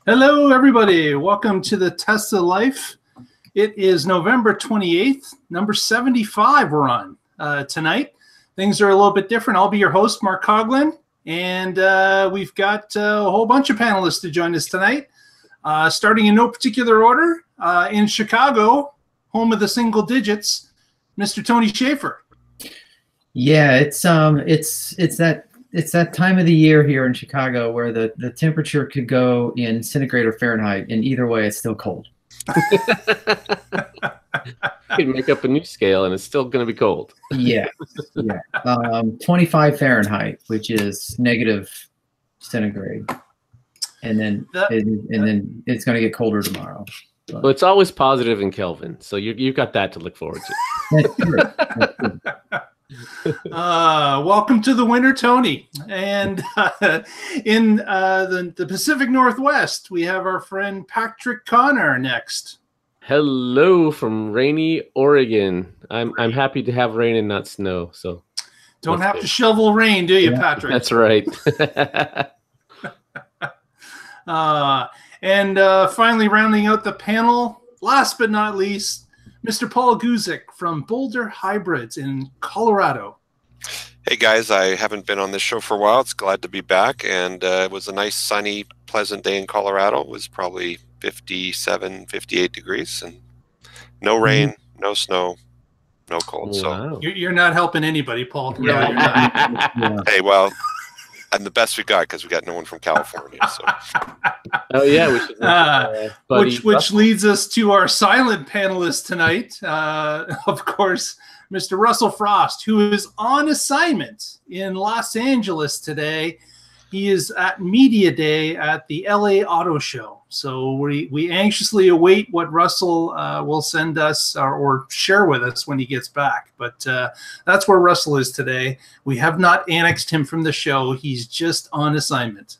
Hello, everybody. Welcome to the Tesla Life. It is November 28th, number 75 we're on tonight. Things are a little bit different. I'll be your host, Mark Coughlin, and we've got a whole bunch of panelists to join us tonight. Starting in no particular order, in Chicago, home of the single digits, Mr. Tony Schaefer. Yeah, it's that time of the year here in Chicago where the temperature could go in centigrade or Fahrenheit, and either way, it's still cold. You can make up a new scale, and it's still going to be cold. Yeah. 25 Fahrenheit, which is negative centigrade, and then it's going to get colder tomorrow. But. Well, it's always positive in Kelvin, so you've got that to look forward to. That's true. That's true. Welcome to the winter, Tony. And in the Pacific Northwest, we have our friend Patrick Connor next. Hello from rainy Oregon. I'm happy to have rain and not snow. So don't have to shovel rain, do you, Patrick? That's right. And finally, rounding out the panel, last but not least, Mr. Paul Guzik from Boulder Hybrids in Colorado. Hey guys, I haven't been on this show for a while. It's glad to be back, and it was a nice, sunny, pleasant day in Colorado. It was probably 57, 58 degrees, and no rain, no snow, no cold. Wow. So you're not helping anybody, Paul. Really, Yeah. you're not. Yeah. hey, well, I'm the best we got because we got no one from California. So Oh yeah, we should. Which leads us to our silent panelist tonight, of course, Mr. Russell Frost, who is on assignment in Los Angeles today. He is at Media Day at the LA Auto Show. So we anxiously await what Russell will send us or share with us when he gets back. But that's where Russell is today. We have not annexed him from the show. He's just on assignment.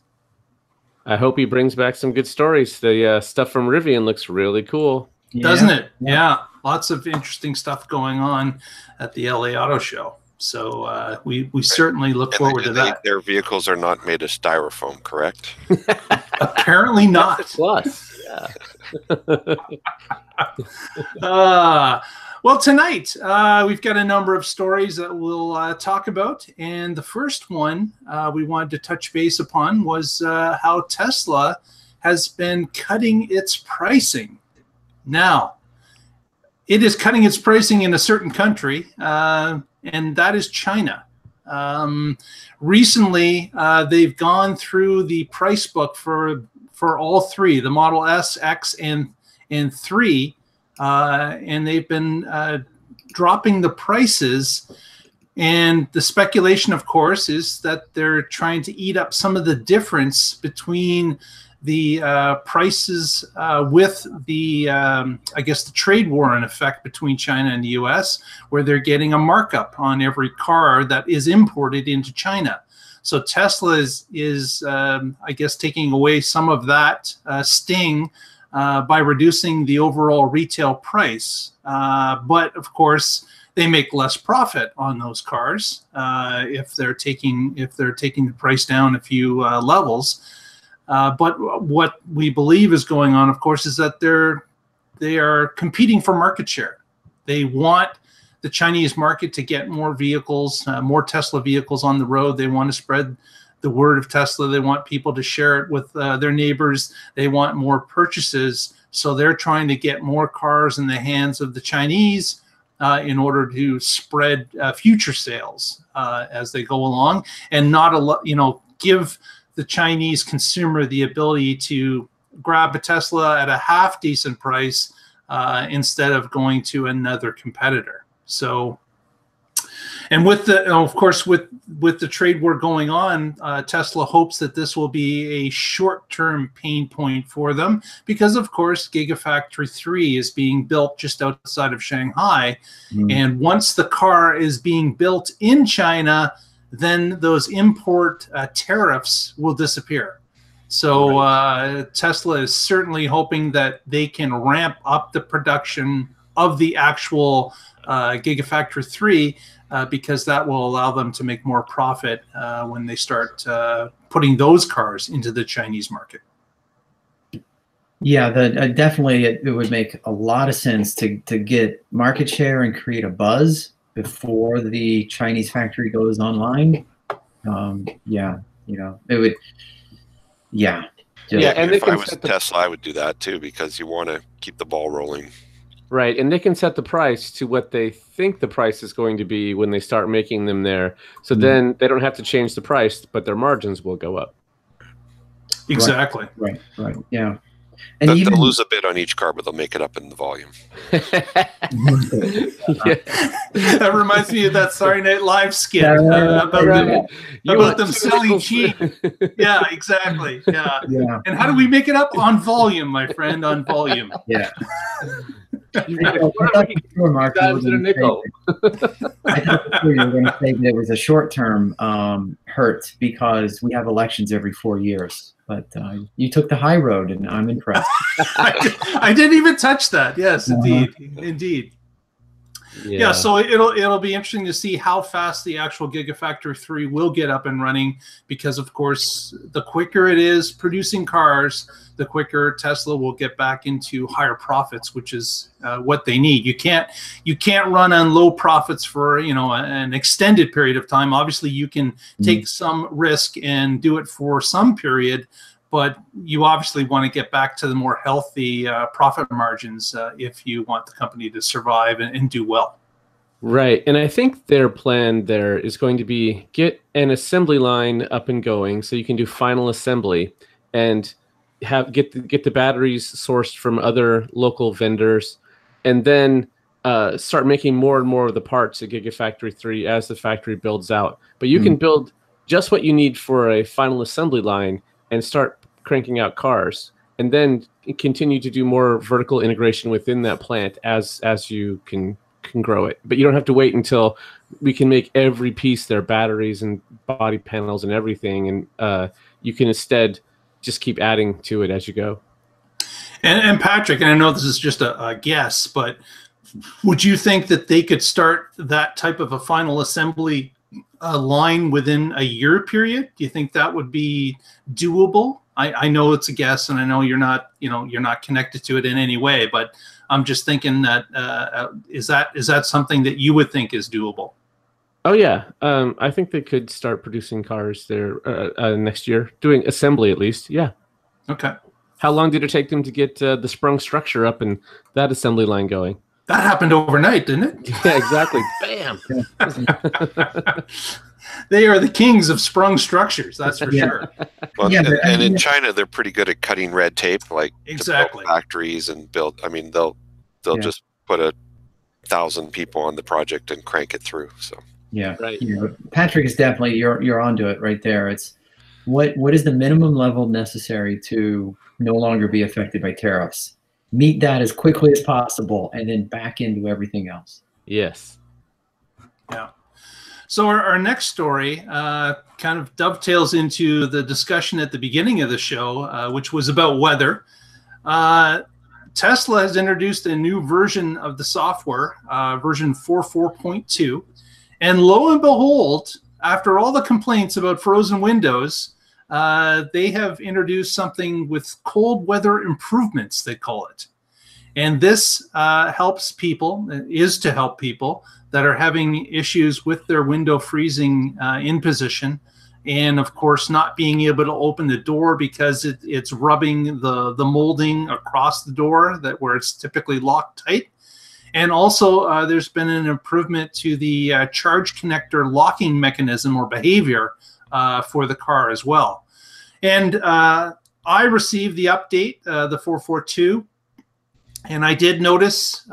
I hope he brings back some good stories. The stuff from Rivian looks really cool. Doesn't it? Yeah. Lots of interesting stuff going on at the LA Auto Show. So we certainly look forward to that. Their vehicles are not made of styrofoam, correct? Apparently not. Plus, yeah. Well, tonight we've got a number of stories that we'll talk about. And the first one we wanted to touch base upon was how Tesla has been cutting its pricing. Now, it is cutting its pricing in a certain country, and that is China. Recently, they've gone through the price book for all three, the Model S, X, and 3, and they've been dropping the prices. And the speculation, of course, is that they're trying to eat up some of the difference between the prices with the, I guess, the trade war in effect between China and the U.S., where they're getting a markup on every car that is imported into China. So Tesla is I guess, taking away some of that sting by reducing the overall retail price. But of course, they make less profit on those cars if they're taking the price down a few levels. But what we believe is going on, of course, is that they are competing for market share. They want the Chinese market to get more vehicles, more Tesla vehicles on the road. They want to spread the word of Tesla. They want people to share it with their neighbors. They want more purchases. So they're trying to get more cars in the hands of the Chinese in order to spread future sales as they go along, and not give the Chinese consumer the ability to grab a Tesla at a half decent price instead of going to another competitor. So, and with the, of course, with the trade war going on, Tesla hopes that this will be a short-term pain point for them, because of course Gigafactory 3 is being built just outside of Shanghai, and once the car is being built in China, then those import tariffs will disappear. So Tesla is certainly hoping that they can ramp up the production of the actual Gigafactory 3 because that will allow them to make more profit when they start putting those cars into the Chinese market. Yeah, definitely it would make a lot of sense to get market share and create a buzz before the Chinese factory goes online. Yeah, it would. Yeah. Yeah, and if I was Tesla, I would do that too, because you want to keep the ball rolling. Right, and they can set the price to what they think the price is going to be when they start making them there. So then they don't have to change the price, but their margins will go up. Exactly. Right. Yeah. And they'll lose a bit on each car, but they'll make it up in the volume. That reminds me of that Saturday Night Live skit about them selling cheap. Yeah, exactly. Yeah. And how do we make it up? On volume, my friend, on volume. Yeah. I thought you were going to say that it was a short-term hurt because we have elections every 4 years. But you took the high road, and I'm impressed. I didn't even touch that. Yes, indeed. Yeah, so it'll be interesting to see how fast the actual Gigafactory 3 will get up and running, because of course the quicker it is producing cars, the quicker Tesla will get back into higher profits, which is what they need. You can't run on low profits for an extended period of time. Obviously, you can take some risk and do it for some period, but you obviously want to get back to the more healthy profit margins if you want the company to survive and do well. Right, and I think their plan there is going to be get an assembly line up and going, so you can do final assembly and get the batteries sourced from other local vendors, and then start making more and more of the parts at Gigafactory 3 as the factory builds out. But you can build just what you need for a final assembly line and start cranking out cars, and then continue to do more vertical integration within that plant as you can grow it. But you don't have to wait until we can make every piece there, batteries and body panels and everything, and you can instead just keep adding to it as you go. And Patrick, and I know this is just a guess, but would you think that they could start that type of a final assembly line within a year period? Do you think that would be doable? I know it's a guess, and I know you're not connected to it in any way, but I'm just thinking that is that something that you would think is doable? Oh yeah, I think they could start producing cars there next year, doing assembly at least. Yeah. Okay. How long did it take them to get the sprung structure up and that assembly line going? That happened overnight, didn't it? Yeah, exactly. Bam. They are the kings of sprung structures, that's for sure. Well, and in China, they're pretty good at cutting red tape, like exactly to build factories and build. I mean, they'll just put 1,000 people on the project and crank it through. So yeah, right. Patrick is definitely you're onto it right there. It's what is the minimum level necessary to no longer be affected by tariffs? Meet that as quickly as possible, and then back into everything else. Yes. Yeah. So our next story kind of dovetails into the discussion at the beginning of the show, which was about weather. Tesla has introduced a new version of the software, version 4.4.2. And lo and behold, after all the complaints about frozen windows, they have introduced something with cold weather improvements, they call it. And this is to help people that are having issues with their window freezing in position, and of course not being able to open the door because it's rubbing the molding across the door where it's typically locked tight. And also there's been an improvement to the charge connector locking mechanism or behavior for the car as well. And I received the update, the 4.4.2. And I did notice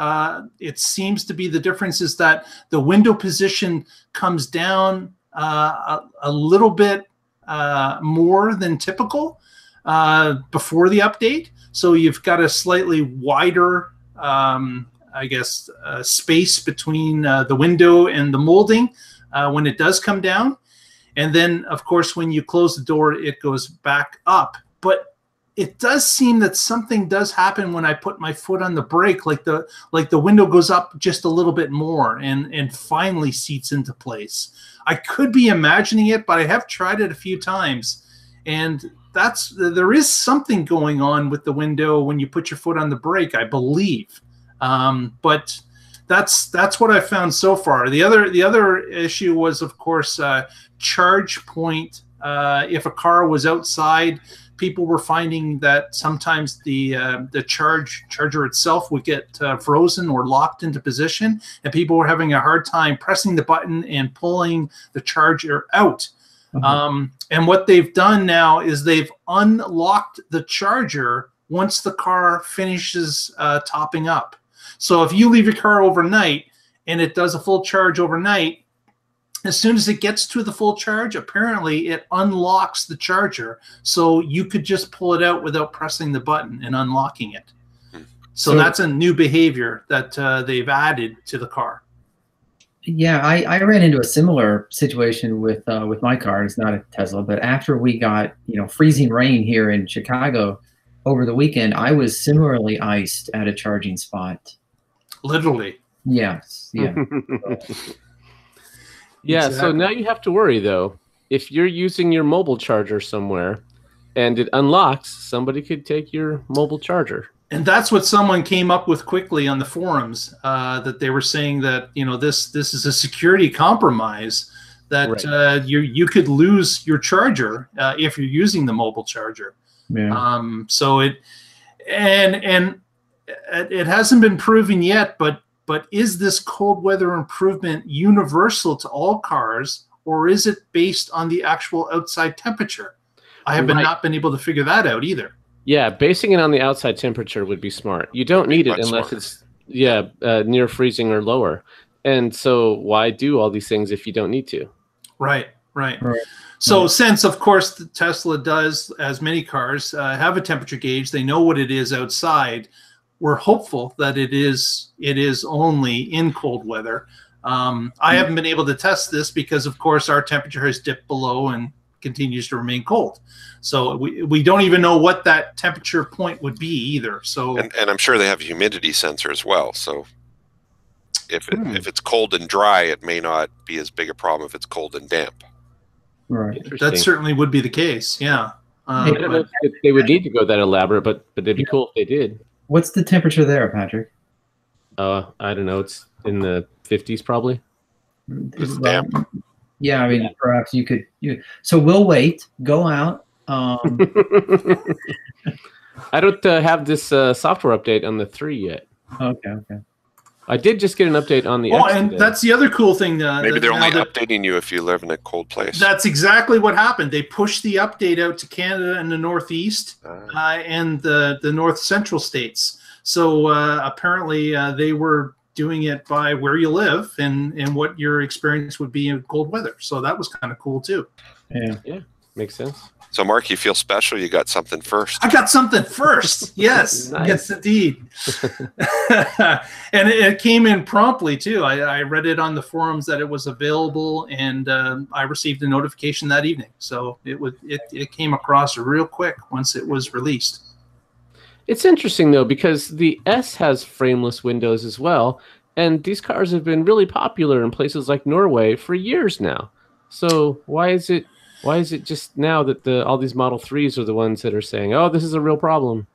it seems to be the difference is that the window position comes down a little bit more than typical before the update. So you've got a slightly wider, space between the window and the molding when it does come down. And then, of course, when you close the door, it goes back up. But it does seem that something does happen when I put my foot on the brake, like the window goes up just a little bit more and finally seats into place. I could be imagining it, but I have tried it a few times, and there is something going on with the window when you put your foot on the brake, I believe. But that's what I found so far. The other issue was, of course, charge point. If a car was outside, people were finding that sometimes the charger itself would get frozen or locked into position, and people were having a hard time pressing the button and pulling the charger out. And what they've done now is they've unlocked the charger once the car finishes topping up. So if you leave your car overnight and it does a full charge overnight, as soon as it gets to the full charge, apparently it unlocks the charger. So you could just pull it out without pressing the button and unlocking it. So that's a new behavior that they've added to the car. Yeah, I ran into a similar situation with my car. It's not a Tesla, but after we got freezing rain here in Chicago over the weekend, I was similarly iced at a charging spot. Literally. Yes. Yeah. Yeah. Exactly. So now you have to worry though. If you're using your mobile charger somewhere and it unlocks, somebody could take your mobile charger. And that's what someone came up with quickly on the forums, that they were saying that this is a security compromise, that Right. You could lose your charger if you're using the mobile charger. Yeah. So it hasn't been proven yet, but is this cold weather improvement universal to all cars, or is it based on the actual outside temperature? I have not been able to figure that out either. Yeah, basing it on the outside temperature would be smart. You don't need it Much unless smarter. it's near freezing or lower. And so why do all these things if you don't need to? Right. So since, of course, the Tesla does, as many cars, have a temperature gauge, they know what it is outside. We're hopeful that it is only in cold weather. I haven't been able to test this because, of course, our temperature has dipped below and continues to remain cold. So we don't even know what that temperature point would be either. So And I'm sure they have a humidity sensor as well. So if it's cold and dry, it may not be as big a problem if it's cold and damp. Right. Interesting. that certainly would be the case. Yeah. I don't know if they would need to go that elaborate, but it'd be cool if they did. What's the temperature there, Patrick? I don't know. It's in the 50s probably. It's damp. Yeah, I mean, perhaps you could. So we'll wait. Go out. I don't have this software update on the 3 yet. Okay. I did just get an update on the Oh, X and today. that's the other cool thing. Maybe they're only now that- updating you if you live in a cold place. That's exactly what happened. They pushed the update out to Canada and the Northeast and the North Central states. So apparently they were doing it by where you live and what your experience would be in cold weather. So that was kind of cool too. Yeah. Makes sense. So, Mark, you feel special? You got something first. I got something first. Yes, Nice. yes, indeed. And it came in promptly too. I read it on the forums that it was available, and I received a notification that evening. So it came across real quick once it was released. It's interesting though because the S has frameless windows as well, and these cars have been really popular in places like Norway for years now. So why is it just now that all these Model 3s are the ones that are saying, "Oh, this is a real problem"?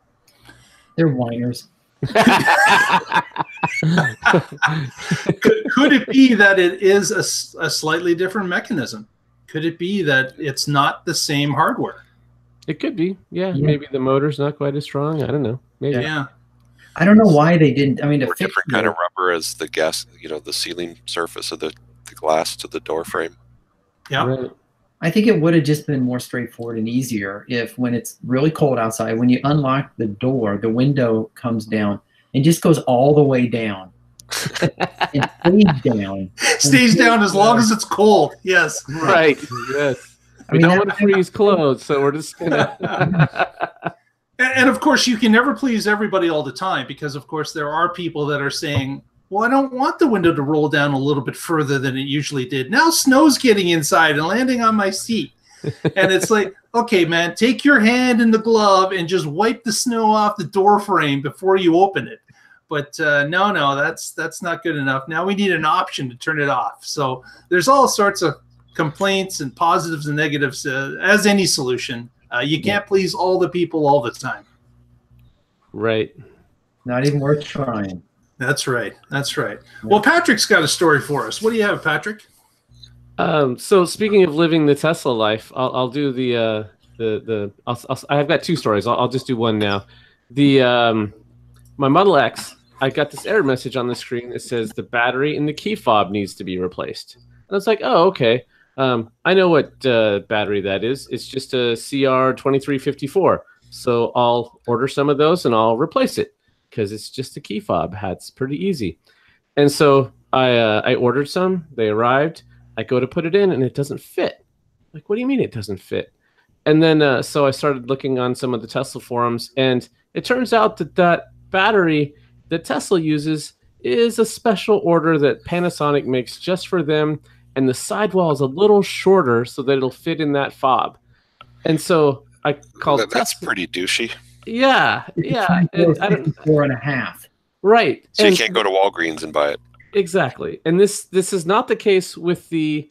They're whiners. Could it be that it is a slightly different mechanism? Could it be that it's not the same hardware? It could be. Yeah, maybe the motor's not quite as strong. I don't know. Maybe. Yeah. I don't know why they didn't. I mean, Or different kind of rubber as the the sealing surface of the glass to the door frame. Yeah. Right. I think it would have just been more straightforward and easier if, when it's really cold outside, when you unlock the door, the window comes down and just goes all the way down. And stays down. Stays down as long as it's cold. Yes. Right. Yes. We don't want to freeze clothes, so we're just gonna. And of course, you can never please everybody all the time because, of course, there are people that are saying, well, I don't want the window to roll down a little bit further than it usually did. Now snow's getting inside and landing on my seat. And it's like, okay, man, take your hand in the glove and just wipe the snow off the door frame before you open it. But no, that's not good enough. Now we need an option to turn it off. So there's all sorts of complaints and positives and negatives, as any solution. You can't please all the people all the time. Right. Not even worth trying. That's right. That's right. Well, Patrick's got a story for us. What do you have, Patrick? So speaking of living the Tesla life, I'll do I've got two stories. I'll just do one now. My Model X, I got this error message on the screen that says the battery in the key fob needs to be replaced. And I was like, oh, okay. I know what battery that is. It's just a CR2354. So I'll order some of those and I'll replace it because it's just a key fob. It's pretty easy. And so I ordered some. They arrived. I go to put it in and it doesn't fit. Like, what do you mean it doesn't fit? And then so I started looking on some of the Tesla forums, and it turns out that battery that Tesla uses is a special order that Panasonic makes just for them, and the sidewall is a little shorter so that it'll fit in that fob. And so I called That's Tesla. pretty douchey. Yeah. I don't, 4.5. right. So and you can't go to Walgreens and buy it. Exactly. And this is not the case with the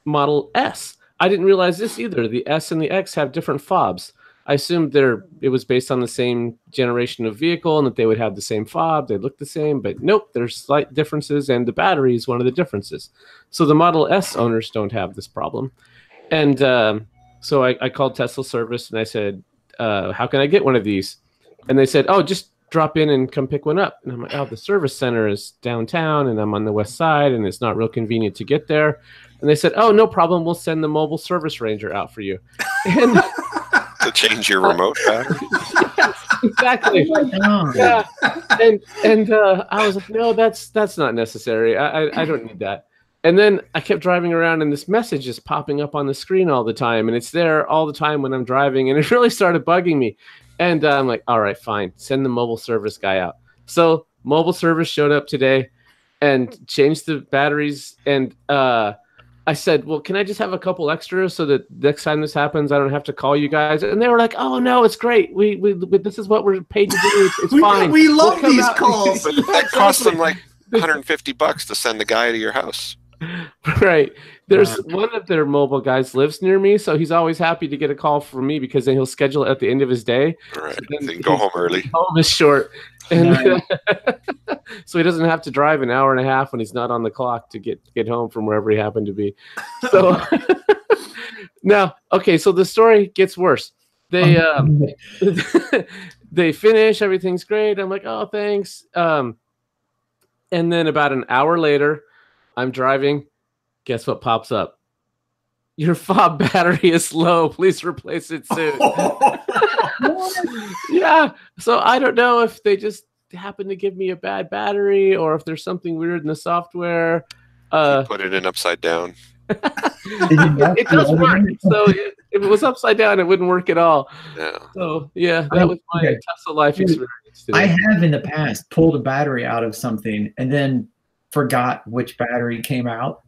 Model S. I didn't realize this either. The S and the X have different fobs. I assumed it was based on the same generation of vehicle and that they would have the same fob. They look the same, but nope, there's slight differences, and the battery is one of the differences. So the Model S owners don't have this problem. And so I called Tesla service and I said, how can I get one of these? And they said, oh, just drop in and come pick one up. And I'm like, oh, the service center is downtown and I'm on the west side and it's not real convenient to get there. And they said, oh, no problem. We'll send the mobile service ranger out for you. And to change your remote battery? yes, exactly. Oh, Yeah. And I was like, no, that's not necessary. I don't need that. And then I kept driving around and this message is popping up on the screen all the time. And it's there all the time when I'm driving. And it really started bugging me. And I'm like, all right, fine. Send the mobile service guy out. So mobile service showed up today and changed the batteries. And I said, well, can I just have a couple extras so that next time this happens, I don't have to call you guys? And they were like, oh, no, it's great. We this is what we're paid to do. It's fine. We love We'll come these out." calls. But that costs them like $150 to send the guy to your house. Right. There's one of their mobile guys lives near me, so he's always happy to get a call from me because then he'll schedule it at the end of his day. Right. So then So you can go home early. Home is short. And so he doesn't have to drive an hour and a half when he's not on the clock to get home from wherever he happened to be. So now, okay, so the story gets worse. They they finish, everything's great. I'm like, oh, thanks. And then about an hour later, I'm driving. Guess what pops up? Your fob battery is low. Please replace it soon. Yeah. So I don't know if they just happen to give me a bad battery or if there's something weird in the software. Put it in upside down. It does work. So if it was upside down, it wouldn't work at all. Yeah. So yeah, that was my Tesla life experience today. I have in the past pulled a battery out of something and then forgot which battery came out.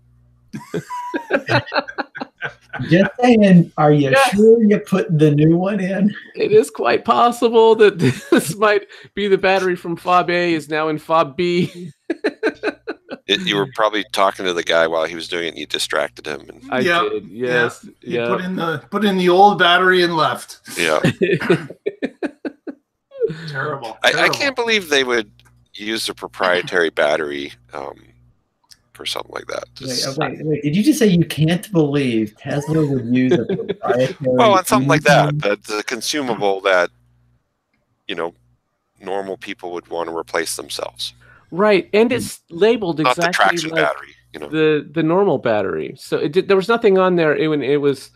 Just saying, are you sure you put the new one in? It is quite possible that this might be the battery from fob A is now in fob B. You were probably talking to the guy while he was doing it and you distracted him. And, I did, yes. You put in the old battery and left. yeah. Terrible. I can't believe they would use a proprietary battery for something like that. Wait, did you just say you can't believe Tesla would use a proprietary? Well, on something like that, that's a consumable that, normal people would want to replace themselves. Right, and it's labeled Not the exactly traction like battery, the normal battery. So there was nothing on there. It was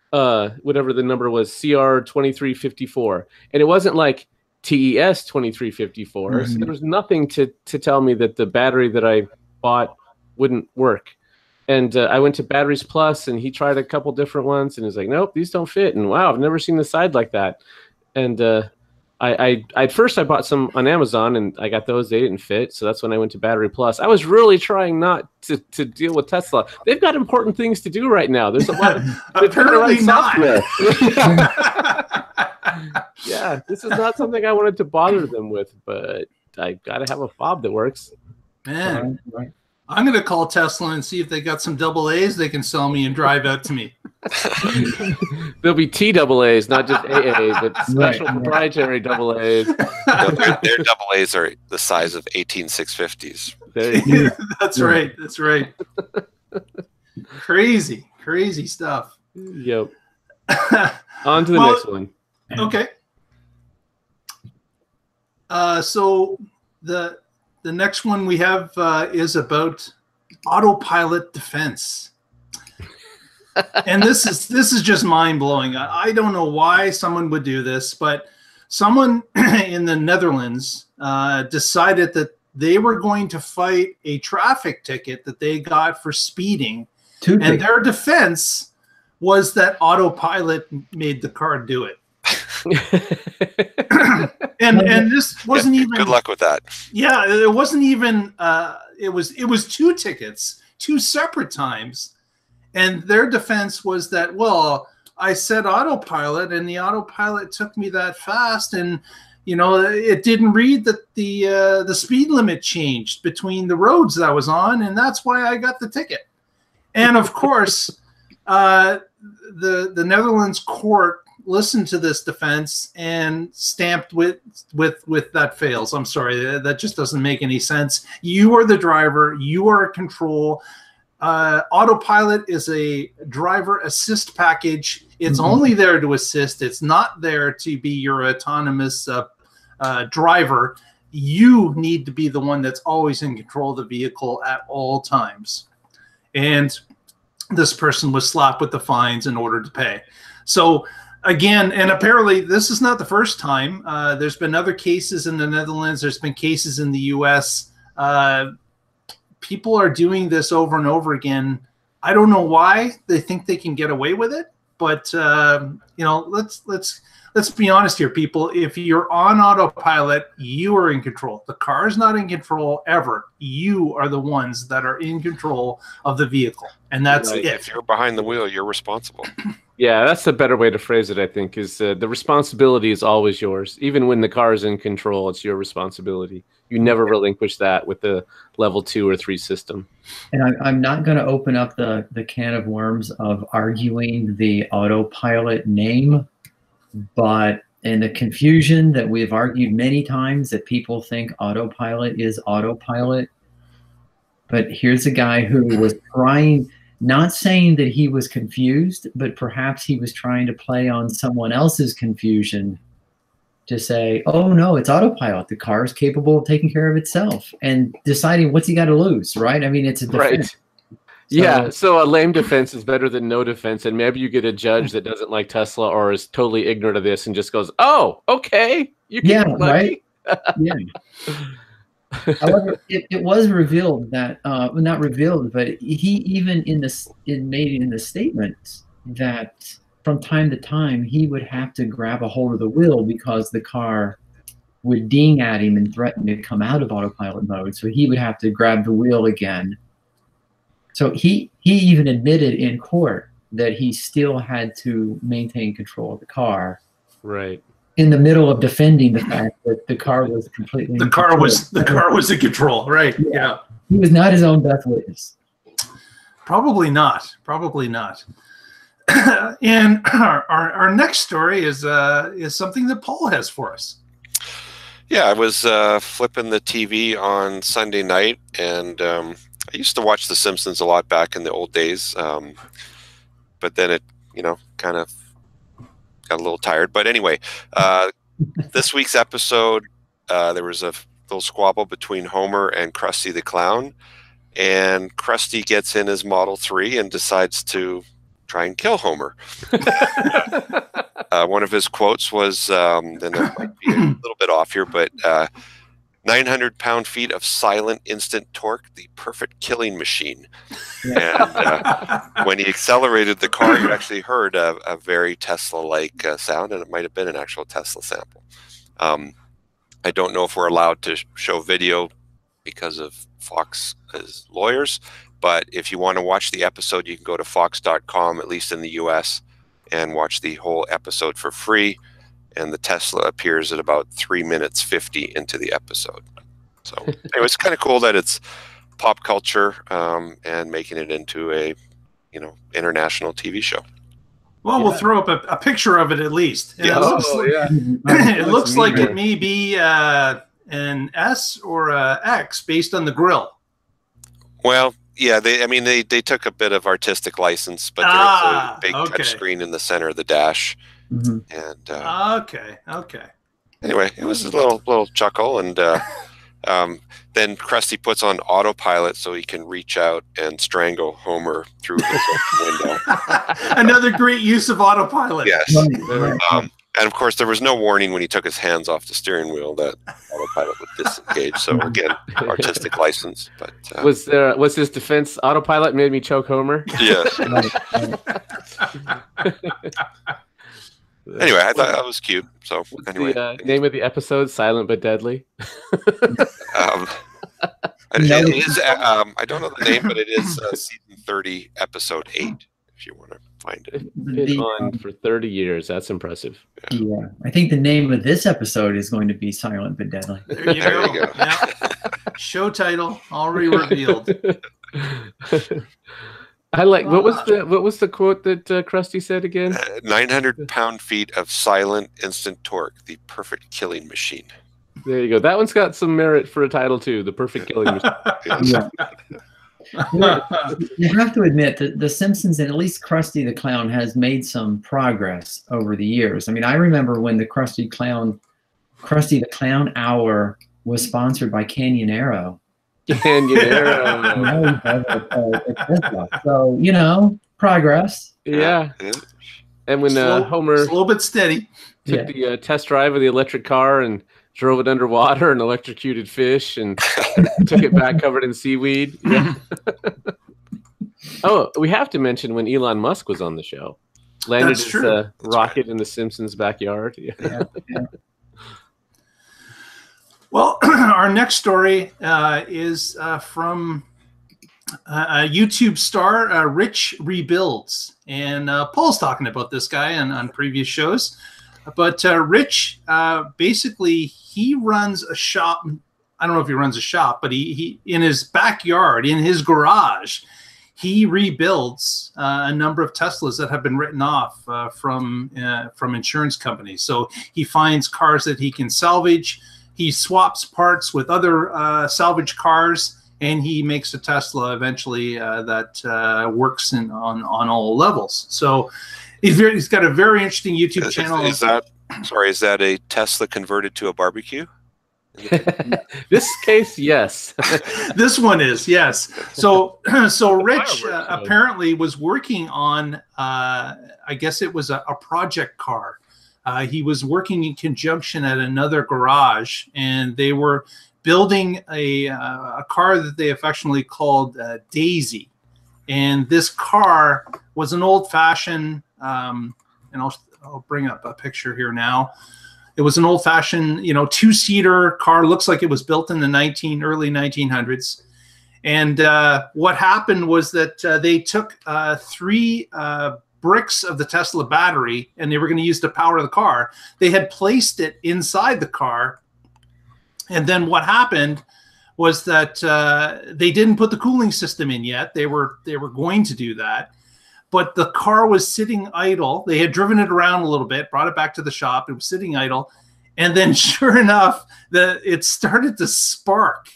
whatever the number was, CR2354, and it wasn't like TES 2354. Mm-hmm. So there was nothing to tell me that the battery that I bought wouldn't work. And I went to Batteries Plus, and he tried a couple different ones, and he's like, "Nope, these don't fit." And wow, I've never seen the side like that. And I at first I bought some on Amazon, and I got those. They didn't fit, so that's when I went to Battery Plus. I was really trying not to deal with Tesla. They've got important things to do right now. There's a lot of apparently not. Yeah, this is not something I wanted to bother them with, but I got to have a fob that works. Man, I'm going to call Tesla and see if they got some double A's they can sell me and drive out to me. There'll be TAAs, not just AA, but special proprietary AAs. Their AAs are the size of 18 650s. That's right. That's right. Crazy stuff. Yep. On to the next one. Okay. So the next one we have is about autopilot defense. And this is just mind-blowing. I don't know why someone would do this, but someone in the Netherlands decided that they were going to fight a traffic ticket that they got for speeding. And their defense was that autopilot made the car do it. and this wasn't even good luck with that. Yeah, it wasn't even it was 2 tickets, 2 separate times. And their defense was that, well, I said autopilot and the autopilot took me that fast, and it didn't read that the speed limit changed between the roads that I was on, and that's why I got the ticket. And of course, the Netherlands court listened to this defense and stamped with that fails. I'm sorry, that just doesn't make any sense. You are the driver. You are in control. Autopilot is a driver assist package. It's only there to assist. It's not there to be your autonomous driver. You need to be the one that's always in control of the vehicle at all times. And this person was slapped with the fines in order to pay. So again, and apparently this is not the first time. There's been other cases in the Netherlands. There's been cases in the U.S. People are doing this over and over again. I don't know why they think they can get away with it, but let's be honest here, people. If you're on autopilot, you are in control. The car is not in control ever. You are the ones that are in control of the vehicle, and that's it. If you're behind the wheel, you're responsible. Yeah, that's a better way to phrase it, I think, is the responsibility is always yours. Even when the car is in control, it's your responsibility. You never relinquish that with the level 2 or 3 system. And I'm not going to open up the can of worms of arguing the autopilot name, but in the confusion that we've argued many times that people think autopilot is autopilot. But here's a guy who was trying, not saying that he was confused, but perhaps he was trying to play on someone else's confusion to say, oh no, it's autopilot. The car is capable of taking care of itself, and deciding what's he got to lose, right? I mean, it's a defense. Right. Yeah, so a lame defense is better than no defense, and maybe you get a judge that doesn't like Tesla or is totally ignorant of this and just goes, oh, okay. You can right? Yeah. However, it was revealed that, not revealed, but he even made in the statement that from time to time he would have to grab a hold of the wheel because the car would ding at him and threaten to come out of autopilot mode. So he would have to grab the wheel again. So he even admitted in court that he still had to maintain control of the car. Right. In the middle of defending the fact that the car was completely the car was in control, right? Yeah. He was not his own best witness. Probably not. And our next story is something that Paul has for us. Yeah, I was flipping the TV on Sunday night, and I used to watch The Simpsons a lot back in the old days, but then it, kind of got a little tired. But anyway, this week's episode, there was a little squabble between Homer and Krusty the Clown, and Krusty gets in his Model 3 and decides to try and kill Homer. One of his quotes was, and it might be a little bit off here, but 900 pound-feet of silent instant torque, the perfect killing machine. And when he accelerated the car, you actually heard a very Tesla-like sound, and it might have been an actual Tesla sample. I don't know if we're allowed to show video because of Fox's lawyers, but if you want to watch the episode, you can go to fox.com, at least in the US, and watch the whole episode for free. And the Tesla appears at about 3 minutes 50 into the episode. So anyway, it's kind of cool that it's pop culture and making it into a international TV show. Well, we'll throw up a picture of it at least. Yeah. It looks like it may be an S or a X based on the grill. Well, yeah, they took a bit of artistic license, but there's a big touch screen in the center of the dash. Mm-hmm. And okay. Anyway, it was a little chuckle, and then Krusty puts on autopilot so he can reach out and strangle Homer through his window. Another great use of autopilot. Yes. And of course, there was no warning when he took his hands off the steering wheel that autopilot would disengage. So again, artistic license. But was his defense autopilot made me choke Homer? Yes. Anyway, I thought that was cute. So anyway, the name of the episode, Silent but Deadly. It is, I don't know the name, but it is season 30, episode 8. If you want to find it. Been on for 30 years. That's impressive. Yeah, I think the name of this episode is going to be Silent but Deadly. There you go. Yeah. Show title already revealed. I like what was the quote that Krusty said again? 900 pound-feet of silent instant torque, the perfect killing machine. There you go. That one's got some merit for a title too. The perfect killing machine. Yeah. You have to admit that The Simpsons, and at least Krusty the Clown, has made some progress over the years. I mean, I remember when the Krusty the Clown Hour was sponsored by Canyonero. So, progress. Yeah. And when Homer slow but steady took the test drive of the electric car and drove it underwater and electrocuted fish and took it back covered in seaweed. Yeah. Oh, we have to mention when Elon Musk was on the show. Landed his rocket in the Simpsons' backyard. Yeah. Well, our next story is from a YouTube star, Rich Rebuilds. And Paul's talking about this guy on previous shows. But Rich, basically, he runs a shop. I don't know if he runs a shop, but he in his backyard, in his garage, he rebuilds a number of Teslas that have been written off from insurance companies. So he finds cars that he can salvage. He swaps parts with other salvage cars, and he makes a Tesla eventually that works on all levels. So he's got a very interesting YouTube channel. Is that a Tesla converted to a barbecue? This case, yes. This one is, yes. So Rich apparently was working on, I guess it was a project car. He was working in conjunction at another garage, and they were building a car that they affectionately called Daisy. And this car was an old-fashioned, and I'll bring up a picture here now. It was an old-fashioned, two-seater car. Looks like it was built in the early 1900s. And what happened was that they took 3 bricks of the Tesla battery, and they were going to use to power the car. They had placed it inside the car, and then what happened was that they didn't put the cooling system in yet. They were going to do that, but the car was sitting idle. They had driven it around a little bit, brought it back to the shop. It was sitting idle, and then sure enough, it started to spark,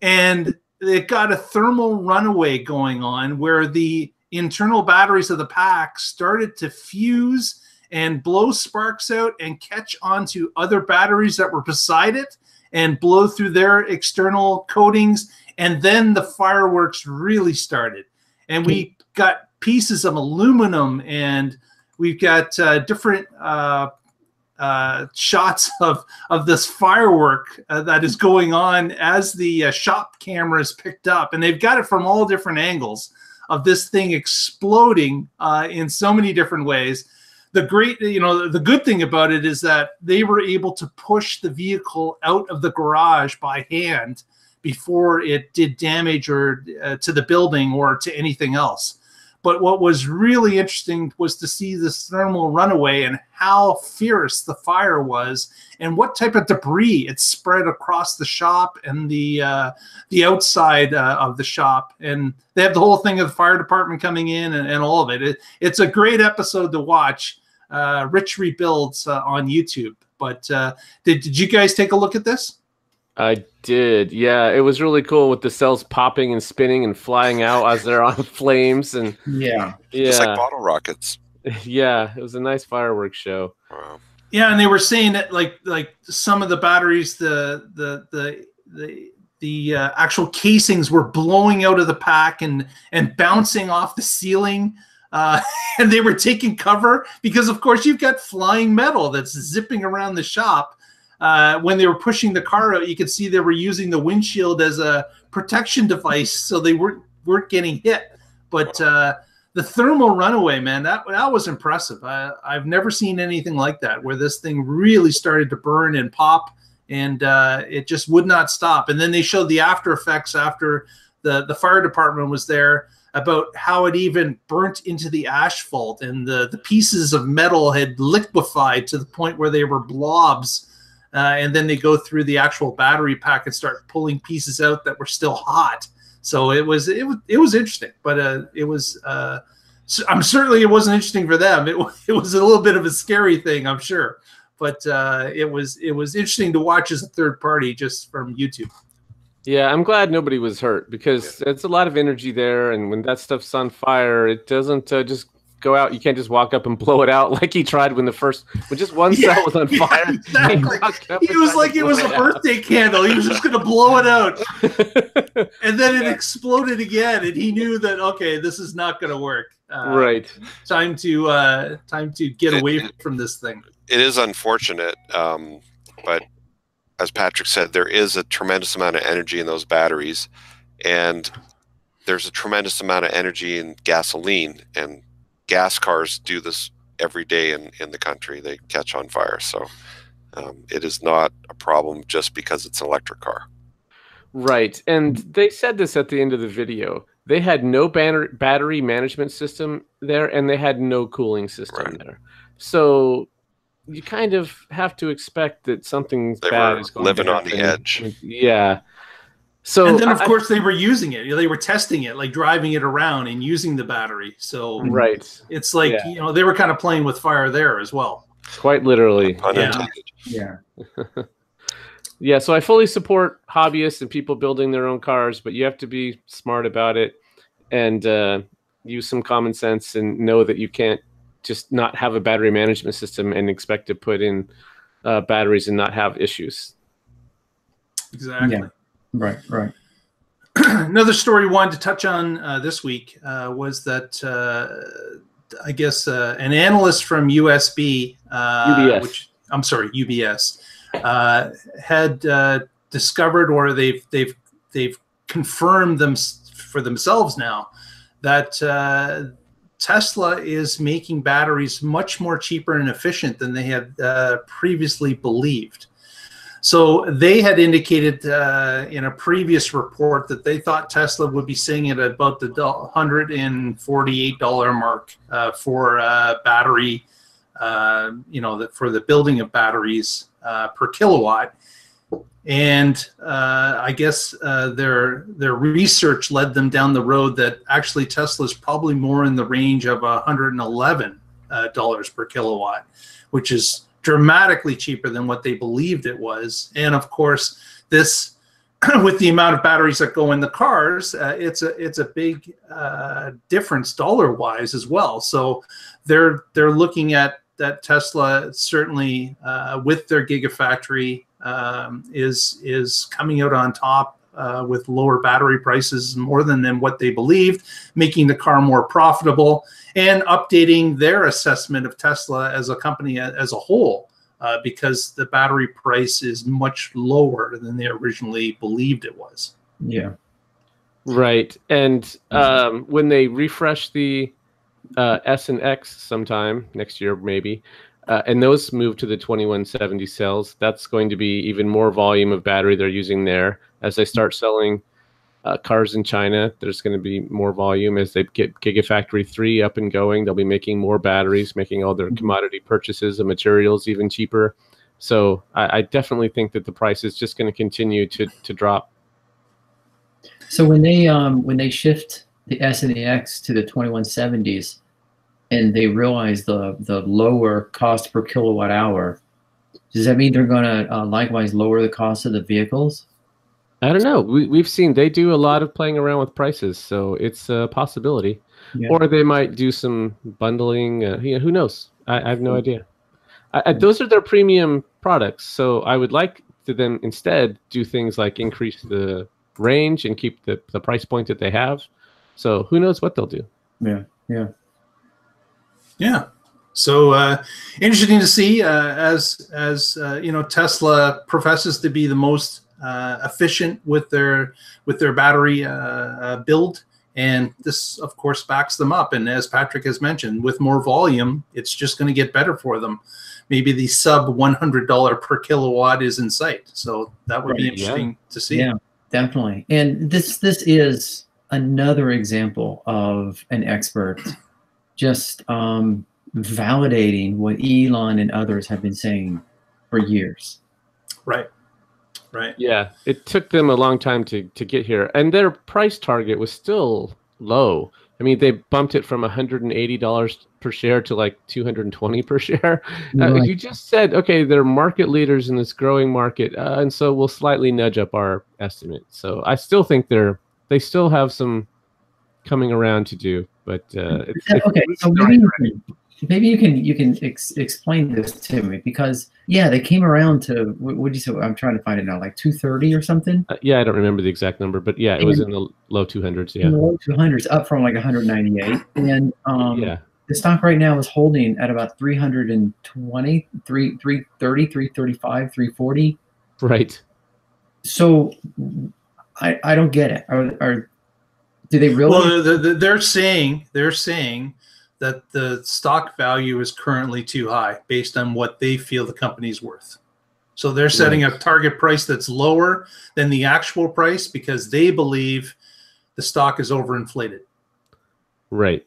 and it got a thermal runaway going on where the internal batteries of the pack started to fuse and blow sparks out and catch onto other batteries that were beside it and blow through their external coatings. And then the fireworks really started. And we got pieces of aluminum, and we've got different shots of this firework that is going on as the shop cameras picked up. And they've got it from all different angles of this thing exploding in so many different ways. The good thing about it is that they were able to push the vehicle out of the garage by hand before it did damage or to the building or to anything else. But what was really interesting was to see this thermal runaway and how fierce the fire was, and what type of debris it spread across the shop and the outside of the shop. And they have the whole thing of the fire department coming in and all of it. It's a great episode to watch. Rich Rebuilds on YouTube. But did you guys take a look at this? I did. Yeah, it was really cool with the cells popping and spinning and flying out as they're on flames. And Just like bottle rockets. Yeah, it was a nice fireworks show. Wow. Yeah, and they were saying that like some of the batteries, the actual casings were blowing out of the pack and bouncing off the ceiling. And they were taking cover because, of course, you've got flying metal that's zipping around the shop. When they were pushing the car out, you could see they were using the windshield as a protection device, so they weren't getting hit. But the thermal runaway, man, that was impressive. I've never seen anything like that, where this thing really started to burn and pop, and it just would not stop. And then they showed the after effects after the fire department was there, about how it even burnt into the asphalt, and the pieces of metal had liquefied to the point where they were blobs. And then they go through the actual battery pack and start pulling pieces out that were still hot. So it was interesting, but it was certainly it wasn't interesting for them. It was a little bit of a scary thing, I'm sure, but it was interesting to watch as a third party just from YouTube. Yeah, I'm glad nobody was hurt, because it's a lot of energy there, and when that stuff's on fire, it doesn't just go out. You can't just walk up and blow it out like he tried when just one cell was on fire. Exactly. He was like it was a birthday candle. He was just going to blow it out. And then it exploded again, and he knew that, okay, this is not going to work. Right. Time to get away from this thing. It is unfortunate, but as Patrick said, there is a tremendous amount of energy in those batteries, and there's a tremendous amount of energy in gasoline, and gas cars do this every day in the country. They catch on fire. So it is not a problem just because it's an electric car. Right. And they said this at the end of the video. They had no battery management system there, and they had no cooling system there. So you kind of have to expect that something bad is going to happen. Living on the edge. Yeah. So, and then, of course, they were using it. They were testing it, like driving it around and using the battery. So it's like, they were kind of playing with fire there as well. Quite literally. Yeah. Yeah, so I fully support hobbyists and people building their own cars, but you have to be smart about it and use some common sense and know that you can't just not have a battery management system and expect to put in batteries and not have issues. Exactly. Yeah. Right. Another story we wanted to touch on this week was that I guess an analyst from UBS, had discovered, or they've confirmed them for themselves now, that Tesla is making batteries much more cheaper and efficient than they had previously believed. So they had indicated in a previous report that they thought Tesla would be seeing it at about the $148 mark for battery, for the building of batteries per kilowatt. And I guess their research led them down the road that actually Tesla is probably more in the range of $111 per kilowatt, which is dramatically cheaper than what they believed it was. And of course, this, with the amount of batteries that go in the cars, it's a big difference dollar-wise as well. So they're looking at that Tesla certainly with their Gigafactory is coming out on top with lower battery prices more than what they believed, making the car more profitable and updating their assessment of Tesla as a company as a whole, because the battery price is much lower than they originally believed it was. Yeah. Right. And when they refresh the S and X sometime next year, maybe, and those move to the 2170 cells, that's going to be even more volume of battery they're using there as they start selling cars in China. There's going to be more volume as they get Gigafactory 3 up and going. They'll be making more batteries, making all their commodity purchases of materials even cheaper. So I definitely think that the price is just going to continue to drop. So when they shift the S and the X to the 2170s, and they realize the lower cost per kilowatt hour, does that mean they're going to likewise lower the cost of the vehicles? I don't know. We've seen they do a lot of playing around with prices, so it's a possibility. Yeah. Or they might do some bundling. Who knows? I have no idea. Those are their premium products, so I would like to them instead do things like increase the range and keep the price point that they have. So who knows what they'll do? Yeah. So interesting to see as Tesla professes to be the most efficient with their battery build, and this of course backs them up. And as Patrick has mentioned, with more volume, it's just going to get better for them. Maybe the sub $100 per kilowatt is in sight. So that would be interesting to see. Yeah, definitely. And this is another example of an expert just validating what Elon and others have been saying for years. Right. Yeah, it took them a long time to get here, and their price target was still low. I mean, they bumped it from $180 per share to like $220 per share. Right. You just said, okay, they're market leaders in this growing market, and so we'll slightly nudge up our estimate. So I still think they still have some coming around to do, but okay. So maybe you can explain this to me, because they came around to, what did you say? I'm trying to find it now, like 230 or something. I don't remember the exact number, but it was in the low 200s. Yeah, in the low 200s, up from like 198, and the stock right now is holding at about 320, 330, 335, 340. Right. So I don't get it. Do they really? Well, they're saying that the stock value is currently too high based on what they feel the company's worth. So they're setting a target price that's lower than the actual price because they believe the stock is overinflated. Right.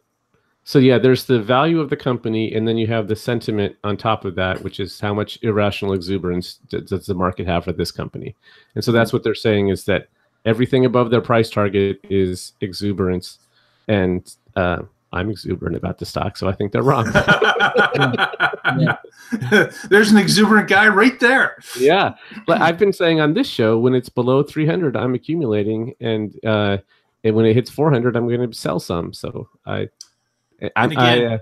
So there's the value of the company, and then you have the sentiment on top of that, which is how much irrational exuberance does the market have for this company. And so that's what they're saying, is that everything above their price target is exuberance. And I'm exuberant about the stock, so I think they're wrong. There's an exuberant guy right there. Yeah, but I've been saying on this show, when it's below 300, I'm accumulating, and when it hits 400, I'm going to sell some. So and again,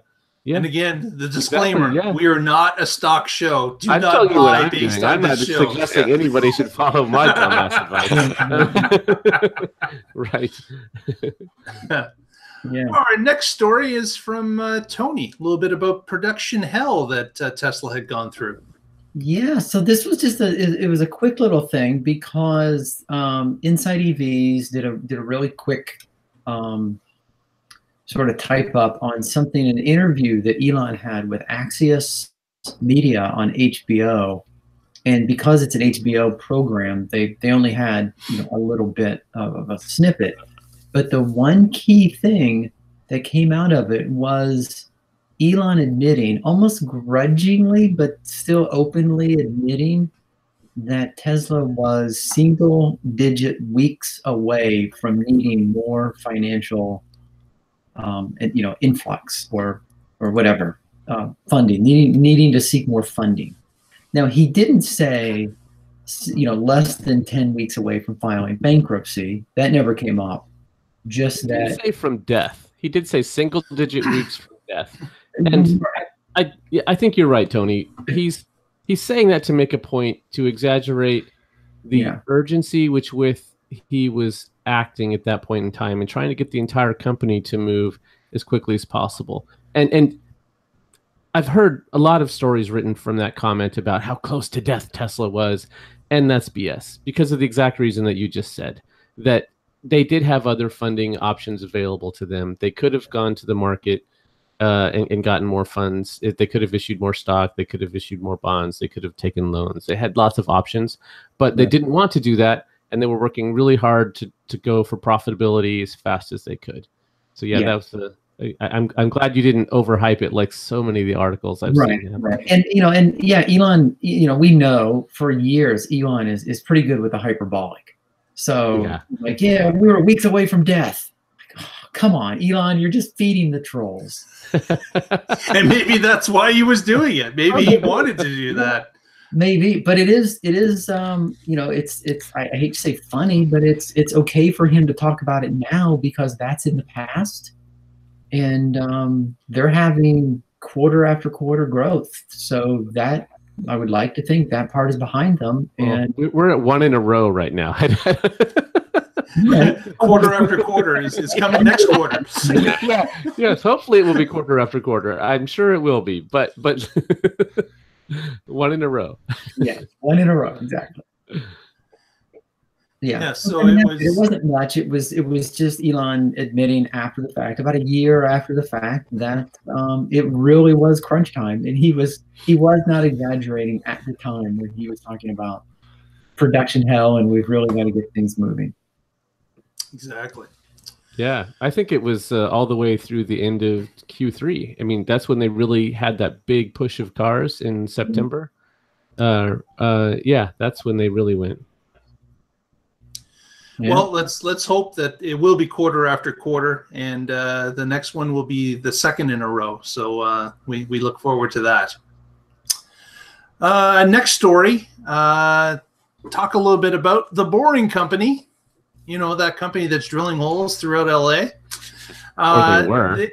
the disclaimer: we are not a stock show. Do I'm not buy based on I'm not suggesting anybody should follow my dumbass advice. Right. Yeah. All right, next story is from Tony. A little bit about production hell that Tesla had gone through. Yeah, so this was just it was a quick little thing, because Inside EVs did a really quick sort of type up on something, an interview that Elon had with Axios Media on HBO. And because it's an HBO program, they only had a little bit of a snippet. But the one key thing that came out of it was Elon admitting, almost grudgingly, but still openly admitting, that Tesla was single-digit weeks away from needing more financial, influx or whatever, funding, needing to seek more funding. Now, he didn't say, less than 10 weeks away from filing bankruptcy. That never came up. Just he that. Didn't say from death. He did say single-digit weeks from death. And I think you're right, Tony. He's saying that to make a point, to exaggerate the urgency with he was acting at that point in time, and trying to get the entire company to move as quickly as possible. And I've heard a lot of stories written from that comment about how close to death Tesla was, and that's BS, because of the exact reason that you just said, that they did have other funding options available to them. They could have gone to the market and gotten more funds. They could have issued more stock. They could have issued more bonds. They could have taken loans. They had lots of options, but they didn't want to do that. and they were working really hard to go for profitability as fast as they could. So yeah. That was I'm glad you didn't overhype it like so many of the articles I've seen. Right. And Elon, we know for years Elon is pretty good with the hyperbolic. So we were weeks away from death. Like, oh, come on, Elon, you're just feeding the trolls. And maybe that's why he was doing it. Maybe he wanted to do that. Maybe, but it is it's I hate to say funny, but it's okay for him to talk about it now because that's in the past. And they're having quarter after quarter growth. So that I would like to think that part is behind them. And we're at 1 in a row right now. Quarter after quarter is coming next quarter. Yes, hopefully it will be quarter after quarter. I'm sure it will be, but 1 in a row. Yeah, 1 in a row, exactly. Yeah. So it wasn't much. It was just Elon admitting after the fact, about a year after the fact, that it really was crunch time, and he was not exaggerating at the time when he was talking about production hell, and we've really got to get things moving. Exactly. Yeah, I think it was all the way through the end of Q3. I mean, that's when they really had that big push of cars in September. That's when they really went. Yeah. Well, let's hope that it will be quarter after quarter, and the next one will be the second in a row. So we look forward to that. Next story. Talk a little bit about the Boring Company. You know, that company that's drilling holes throughout LA. Or they were.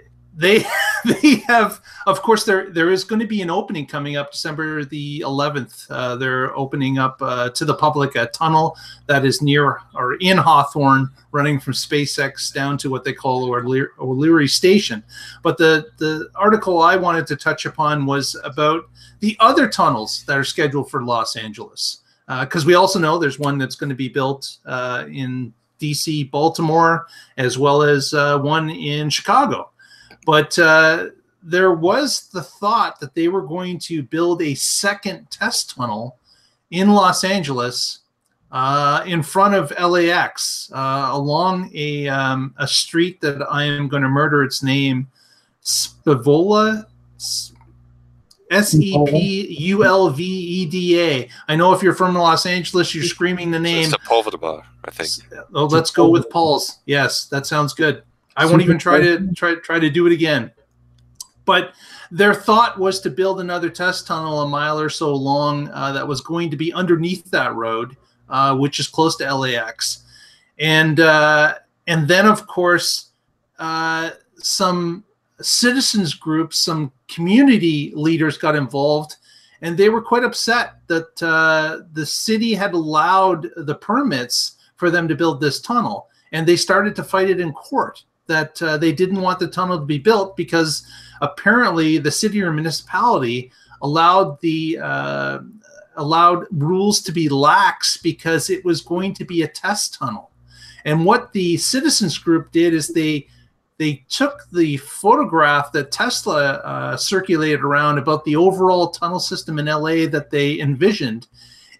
They have, of course, there is going to be an opening coming up December the 11th. They're opening up to the public a tunnel that is near or in Hawthorne, running from SpaceX down to what they call O'Leary Station. But the article I wanted to touch upon was about the other tunnels that are scheduled for Los Angeles. Because we also know there's one that's going to be built in DC, Baltimore, as well as one in Chicago. But there was the thought that they were going to build a second test tunnel in Los Angeles in front of LAX along a street that I am going to murder its name, Sepulveda. Sepulveda. I know if you're from Los Angeles, you're screaming the name. Sepulveda, I think. Oh, let's go with Paul's. Yes, that sounds good. I won't even try to do it again. But their thought was to build another test tunnel a mile or so long that was going to be underneath that road, which is close to LAX. And then, of course, some citizens groups, some community leaders got involved, and they were quite upset that the city had allowed the permits for them to build this tunnel. And they started to fight it in court, that they didn't want the tunnel to be built because apparently the city or municipality allowed rules to be lax because it was going to be a test tunnel. And what the citizens group did is they took the photograph that Tesla circulated around about the overall tunnel system in LA that they envisioned.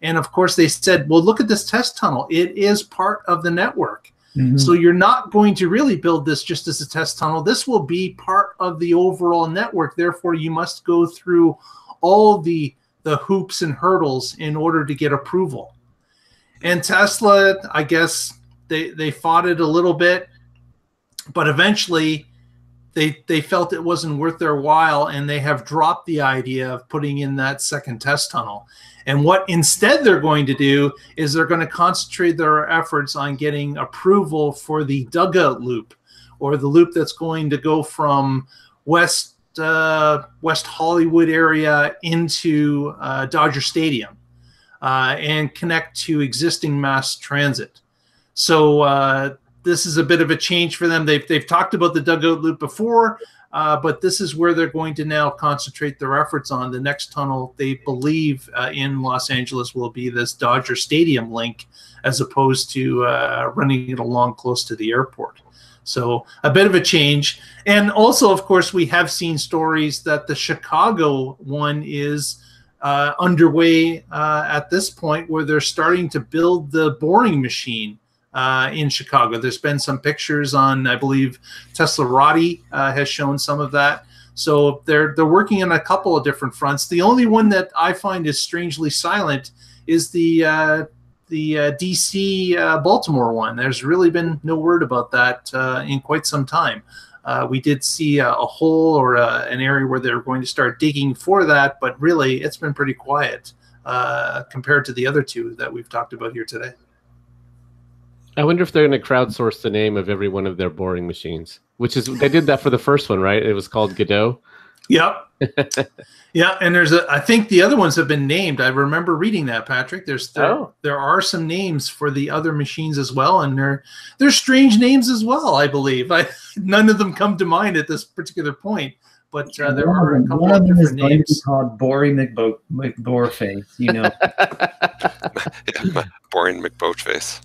And of course they said, well, look at this test tunnel. It is part of the network. Mm-hmm. So you're not going to really build this just as a test tunnel. This will be part of the overall network. Therefore, you must go through all the hoops and hurdles in order to get approval. And Tesla, I guess they fought it a little bit, but eventually they felt it wasn't worth their while, and they have dropped the idea of putting in that second test tunnel. And what instead they're going to do is they're going to concentrate their efforts on getting approval for the dugout loop, or the loop that's going to go from West Hollywood area into Dodger Stadium and connect to existing mass transit. So this is a bit of a change for them. They've talked about the dugout loop before, but this is where they're going to now concentrate their efforts on. The next tunnel, they believe, in Los Angeles will be this Dodger Stadium link, as opposed to running it along close to the airport. So a bit of a change. And also, of course, we have seen stories that the Chicago one is underway at this point, where they're starting to build the boring machine in Chicago. There's been some pictures on, I believe, Teslarati has shown some of that. So they're working on a couple of different fronts. The only one that I find is strangely silent is the DC Baltimore one. There's really been no word about that in quite some time. We did see a hole or an area where they're going to start digging for that, but really it's been pretty quiet compared to the other two that we've talked about here today. I wonder if they're going to crowdsource the name of every one of their boring machines, which is, they did that for the first one, right? It was called Godot. Yep. Yeah, and I think the other ones have been named. I remember reading that, Patrick. There are some names for the other machines as well, and they're strange names as well, I believe. None of them come to mind at this particular point, but there are a couple of different names. Is called Boring McBoreface, you know. Yeah, Boring McBoatface.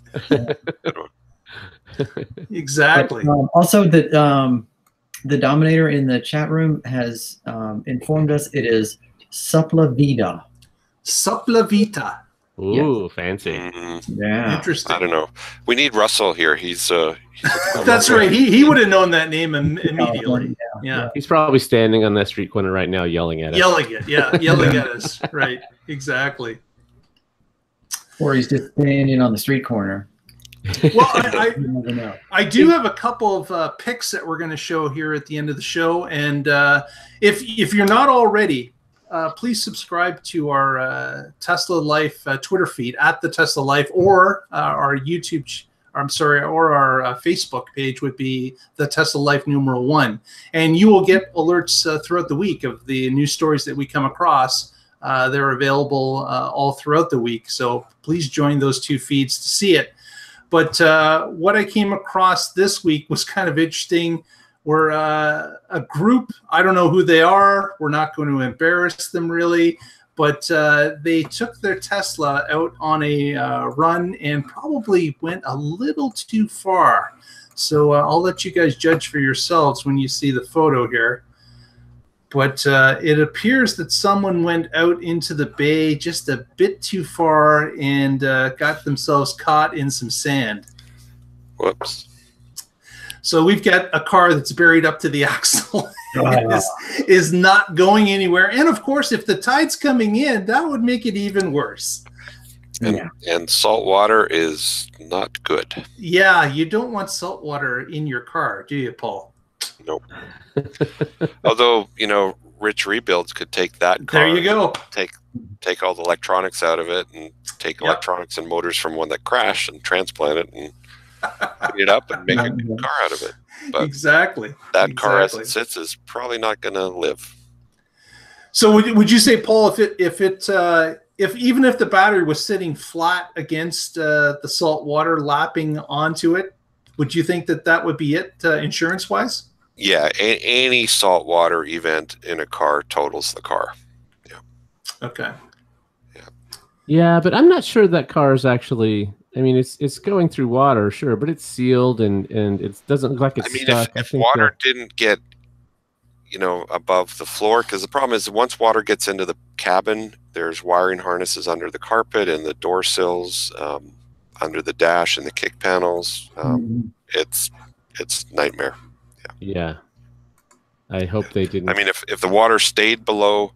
Exactly. But, also, the Dominator in the chat room has informed us it is Suppla Vida. Suppla Vita. Ooh, Yes. fancy. Yeah. Interesting. I don't know. We need Russell here. He's That's right. He would have known that name immediately. Yeah. Yeah. He's probably standing on that street corner right now yelling at us. Yelling at us. Right. Exactly. Or he's just standing on the street corner. Well, You never know. I do have a couple of picks that we're going to show here at the end of the show, and if you're not already, please subscribe to our Tesla Life Twitter feed at the Tesla Life, or our YouTube. Or our Facebook page would be the Tesla Life #1, and you will get alerts throughout the week of the news stories that we come across. They're available all throughout the week, so please join those two feeds to see it. But what I came across this week was kind of interesting. We're a group, I don't know who they are. We're not going to embarrass them really, but they took their Tesla out on a run and probably went a little too far. So I'll let you guys judge for yourselves when you see the photo here. But it appears that someone went out into the bay just a bit too far and got themselves caught in some sand. whoops. So we've got a car that's buried up to the axle. is not going anywhere. And of course, if the tide's coming in, that would make it even worse. And salt water is not good. Yeah, you don't want salt water in your car, do you, Paul? Nope. Although, Rich Rebuilds could take that car. There you go. Take all the electronics out of it and take electronics and motors from one that crashed and transplant it and clean it up and make a good car out of it. But exactly. That car as it sits is probably not going to live. So would you say, Paul, if even if the battery was sitting flat against the salt water lapping onto it, would you think that would be it insurance wise? Yeah, any saltwater event in a car totals the car. Yeah. Okay. Yeah, but I'm not sure that car is actually. I mean, it's going through water, sure, but it's sealed and it doesn't look like it's stuck. If water didn't get, above the floor, because the problem is once water gets into the cabin, there's wiring harnesses under the carpet and the door sills, under the dash and the kick panels. It's nightmare. Yeah. I hope they didn't. I mean, if the water stayed below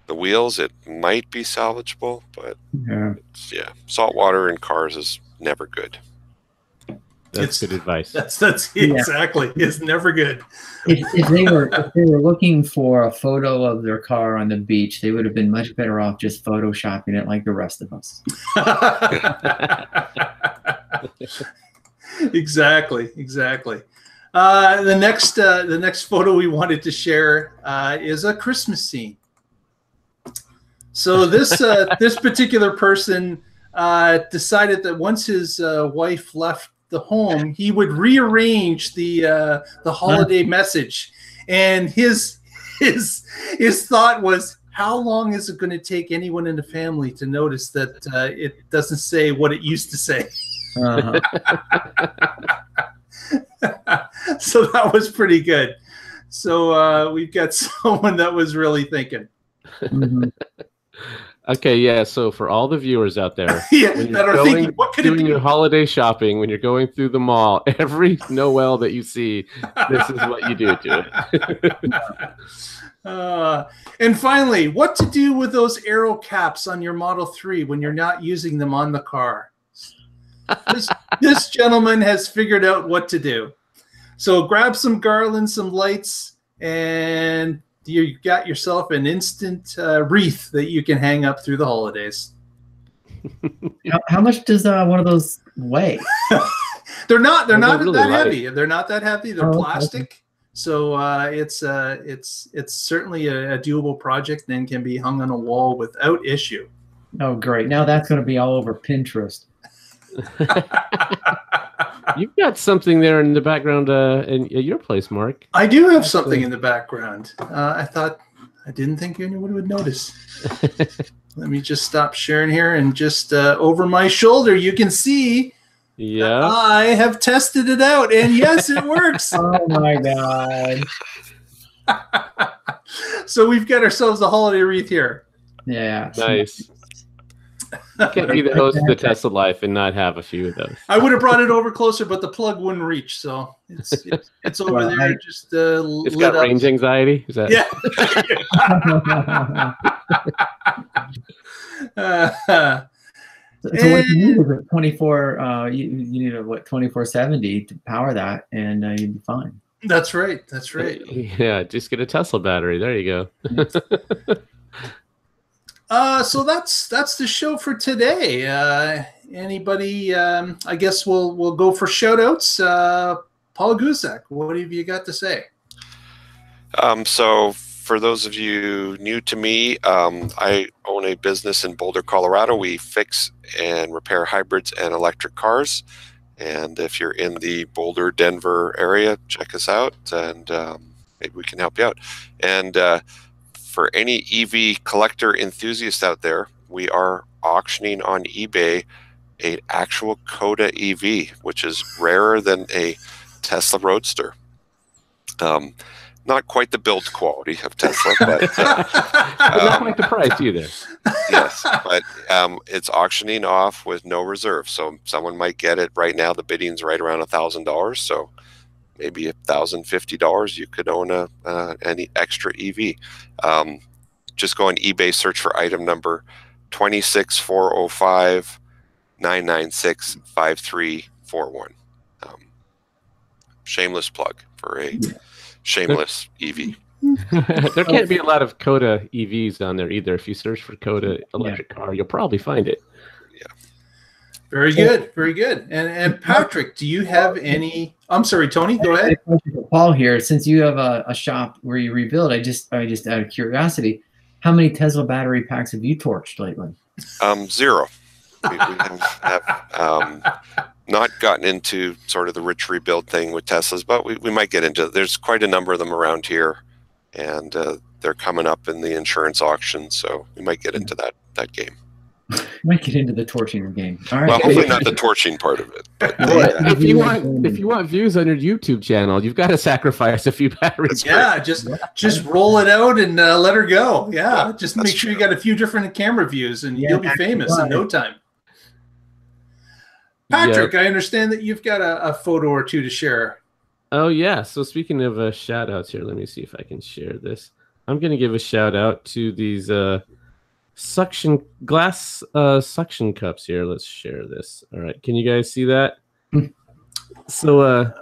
the wheels, it might be salvageable, but salt water in cars is never good. That's good advice. That's exactly. It's never good. If they were looking for a photo of their car on the beach, they would have been much better off just photoshopping it like the rest of us. Exactly. The next photo we wanted to share is a Christmas scene. So this particular person decided that once his wife left the home, he would rearrange the holiday message, and his thought was, how long is it going to take anyone in the family to notice that it doesn't say what it used to say? So that was pretty good. So we've got someone that was really thinking. Okay, yeah. So for all the viewers out there, Yeah, when that you're are thinking, what could it doing be? your holiday shopping, when you're going through the mall, every Noel that you see, this is what you do to it. And finally, what to do with those arrow caps on your Model 3 when you're not using them on the car? This gentleman has figured out what to do. So grab some garland, some lights, and you got yourself an instant wreath that you can hang up through the holidays. How much does one of those weigh? They're not really that light. heavy. They're not that heavy. They're Oh, okay. plastic. So it's certainly a doable project and can be hung on a wall without issue. Oh, great. Now that's going to be all over Pinterest. You've got something there in the background in your place, Mark. I do have something in the background. I didn't think anyone would notice. Let me just stop sharing here and just over my shoulder, you can see Yeah. I have tested it out, and yes, it works. Oh my God. So we've got ourselves a holiday wreath here. Yeah. Nice. You can't be the host of the Tesla Life and not have a few of those. I would have brought it over closer, but the plug wouldn't reach. So it's over Well, there, just It's lit got up. range anxiety. Is that? Yeah. So what you need is a 24. You need a 2470 to power that, and you'd be fine. That's right. That's right. Yeah. Just get a Tesla battery. There you go. So that's the show for today. Anybody? I guess we'll go for shout outs. Paul Gusak, what have you got to say? So for those of you new to me, I own a business in Boulder, Colorado. We fix and repair hybrids and electric cars. And if you're in the Boulder, Denver area, check us out, and maybe we can help you out. And for any EV collector enthusiast out there, we are auctioning on eBay an actual Coda EV, which is rarer than a Tesla Roadster. Not quite the build quality of Tesla, but Not quite the price either. yes, but it's auctioning off with no reserve. So someone might get it right now. The bidding's right around $1,000. So maybe $1,050, you could own any extra EV. Just go on eBay, search for item number 26405-996-5341. Shameless plug for a shameless EV. There can't be a lot of Coda EVs on there either. If you search for Coda electric car, you'll probably find it. Very good. Very good. And Patrick, do you have any? I'm sorry, Tony, go ahead. Paul here. Since you have a shop where you rebuild, I just out of curiosity, how many Tesla battery packs have you torched lately? 0. We have not gotten into sort of the rich rebuild thing with Teslas, but we might get into it. There's quite a number of them around here, and they're coming up in the insurance auction, so we might get into that game. Might get into the torching game. All right. Well, hopefully not the torching part of it. But, If you want views on your YouTube channel, you've got to sacrifice a few batteries. Yeah, just roll it out and let her go. Yeah, just make sure you got a few different camera views, and you'll be famous in no time. Patrick, I understand that you've got a photo or two to share. Oh yeah. So speaking of shout outs here, let me see if I can share this. I'm gonna give a shout out to these glass suction cups here. Let's share this. All right, can you guys see that? So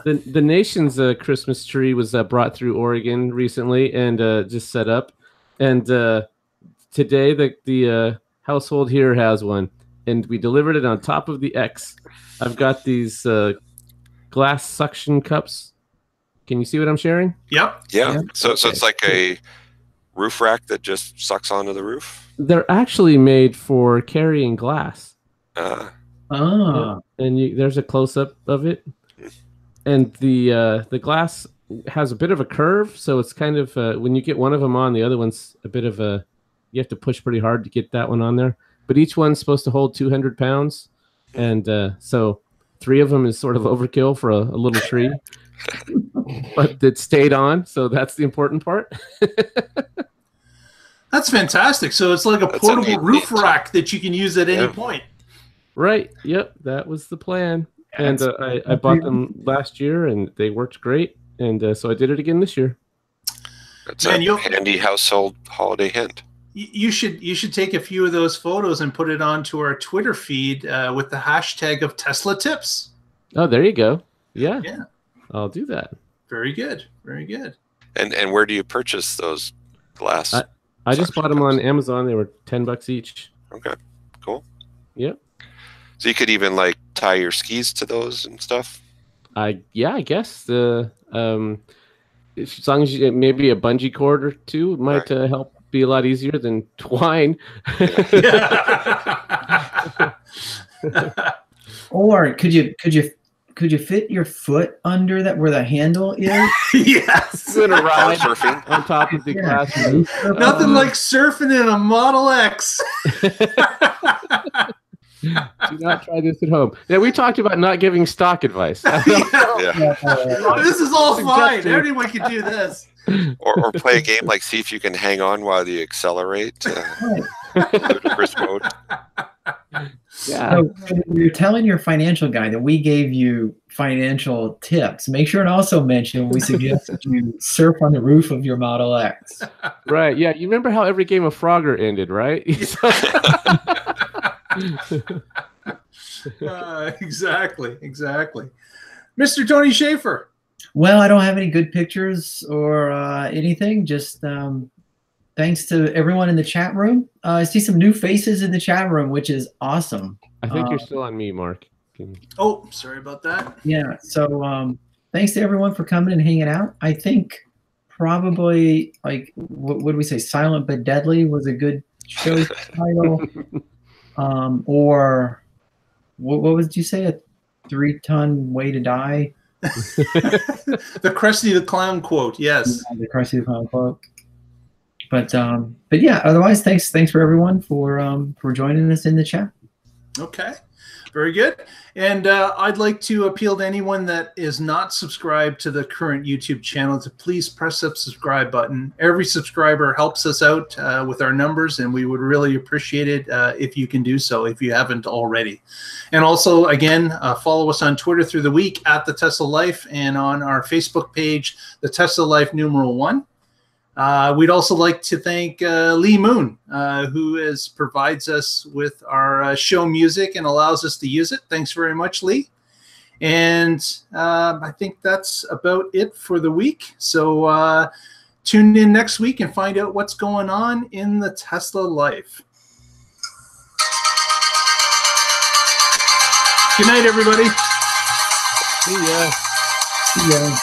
the nation's Christmas tree was brought through Oregon recently and just set up, and today the household here has one, and we delivered it on top of the X. I've got these glass suction cups. Can you see what I'm sharing? Yep. yeah. So it's like a roof rack that just sucks onto the roof. They're actually made for carrying glass. Uh, Oh, And there's a close up of it, and the glass has a bit of a curve, so it's kind of when you get one of them on, the other one's a bit of a, you have to push pretty hard to get that one on there. But each one's supposed to hold 200 pounds, and so 3 of them is sort of overkill for a little tree. But it stayed on, so that's the important part. That's fantastic. So it's like a That's portable neat roof rack that you can use at any Yeah. point. Right. Yep. That was the plan. And I bought them last year, and they worked great. And so I did it again this year. That's Man, a handy household holiday hint. You should take a few of those photos and put it onto our Twitter feed with the hashtag of Tesla Tips. Oh, there you go. Yeah. Yeah. I'll do that. Very good. Very good. And where do you purchase those glass? I just bought them on Amazon. They were $10 each. Okay, cool. Yep. So you could even like tie your skis to those and stuff. I guess the as long as you maybe a bungee cord or two might help be a lot easier than twine. Or could you fit your foot under that where the handle is? Yes. Gonna ride surfing. on top of the glass. Nothing like surfing in a Model X. Do not try this at home. Now, we talked about not giving stock advice. Yeah. This is all fine. Suggesting. Anyone can do this. Or play a game like see if you can hang on while you accelerate. Ludicrous mode. Yeah. So when you're telling your financial guy that we gave you financial tips, make sure and also mention we suggest that you surf on the roof of your Model X. Right. Yeah. You remember how every game of Frogger ended, right? Exactly. Mr. Tony Schaefer. Well, I don't have any good pictures or anything. Just thanks to everyone in the chat room. I see some new faces in the chat room, which is awesome. I think you're still on me, Mark. Oh, sorry about that. Yeah. So thanks to everyone for coming and hanging out. I think probably like what would we say? Silent but Deadly was a good show title. Or what did you say? A 3-ton way to die? The Krusty the Clown quote. Yes. The Krusty the Clown quote. But yeah. Otherwise, thanks for everyone for joining us in the chat. Okay. Very good. And I'd like to appeal to anyone that is not subscribed to the current YouTube channel to please press that subscribe button. Every subscriber helps us out with our numbers, and we would really appreciate it if you can do so if you haven't already. And also, again, follow us on Twitter through the week at The Tesla Life and on our Facebook page, The Tesla Life #1. We'd also like to thank Lee Moon, who provides us with our show music and allows us to use it. Thanks very much, Lee. And I think that's about it for the week. So tune in next week and find out what's going on in the Tesla life. Good night, everybody. See ya. See ya.